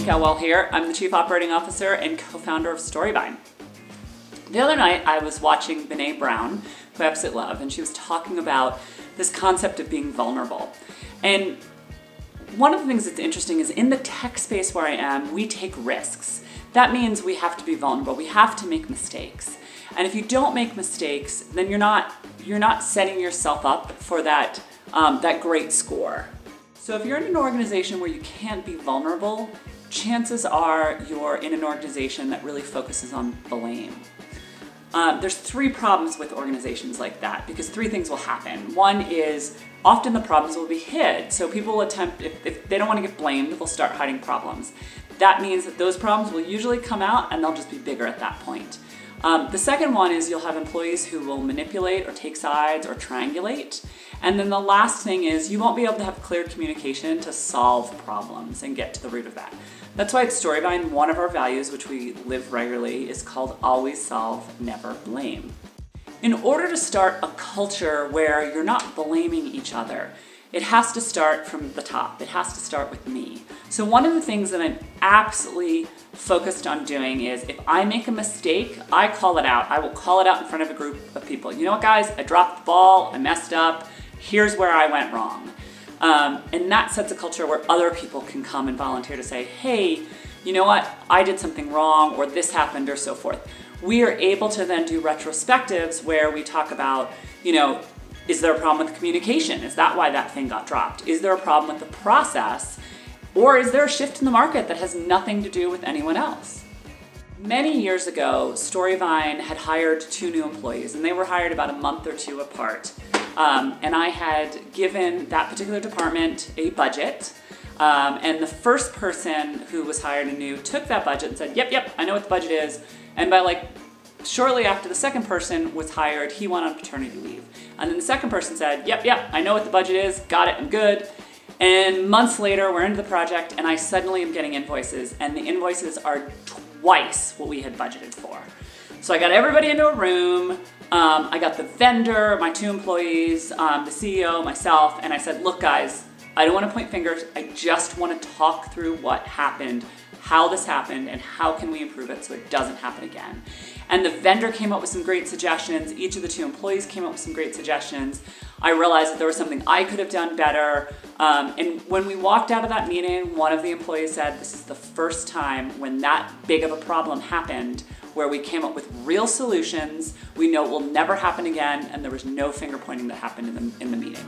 Monique Elwell here. I'm the Chief Operating Officer and co-founder of Storyvine. The other night I was watching Brené Brown, who I absolutely love, and she was talking about this concept of being vulnerable. And one of the things that's interesting is in the tech space where I am, we take risks. That means we have to be vulnerable. We have to make mistakes. And if you don't make mistakes, then you're not setting yourself up for that great score. So if you're in an organization where you can't be vulnerable, chances are you're in an organization that really focuses on blame. There's three problems with organizations like that because three things will happen. One is often the problems will be hid. So people will attempt, if they don't want to get blamed, they'll start hiding problems. That means that those problems will usually come out and they'll just be bigger at that point. The second one is you'll have employees who will manipulate or take sides or triangulate. And then the last thing is you won't be able to have clear communication to solve problems and get to the root of that. That's why at Storyvine, one of our values, which we live regularly, is called always solve, never blame. In order to start a culture where you're not blaming each other, it has to start from the top. It has to start with me. So one of the things that I'm absolutely focused on doing is if I make a mistake, I call it out. I will call it out in front of a group of people. You know what, guys? I dropped the ball. I messed up. Here's where I went wrong. And that sets a culture where other people can come and volunteer to say, hey, you know what? I did something wrong, or this happened, or so forth. We are able to then do retrospectives where we talk about, is there a problem with communication? Is that why that thing got dropped? Is there a problem with the process? Or is there a shift in the market that has nothing to do with anyone else? Many years ago, Storyvine had hired 2 new employees, and they were hired about a month or 2 apart. And I had given that particular department a budget, and the first person who was hired anew took that budget and said, yep, I know what the budget is. And by shortly after the second person was hired, he went on paternity leave. And then the second person said, yep, I know what the budget is, got it, I'm good. And months later, we're into the project, and I suddenly am getting invoices, and the invoices are twice what we had budgeted for. So I got everybody into a room, I got the vendor, my 2 employees, the CEO, myself, and I said, look guys, I don't want to point fingers, I just want to talk through what happened, how this happened, and how can we improve it so it doesn't happen again. And the vendor came up with some great suggestions, each of the 2 employees came up with some great suggestions. I realized that there was something I could have done better, and when we walked out of that meeting, one of the employees said, this is the first time when that big of a problem happened where we came up with real solutions, we know it will never happen again, and there was no finger pointing that happened in the meeting.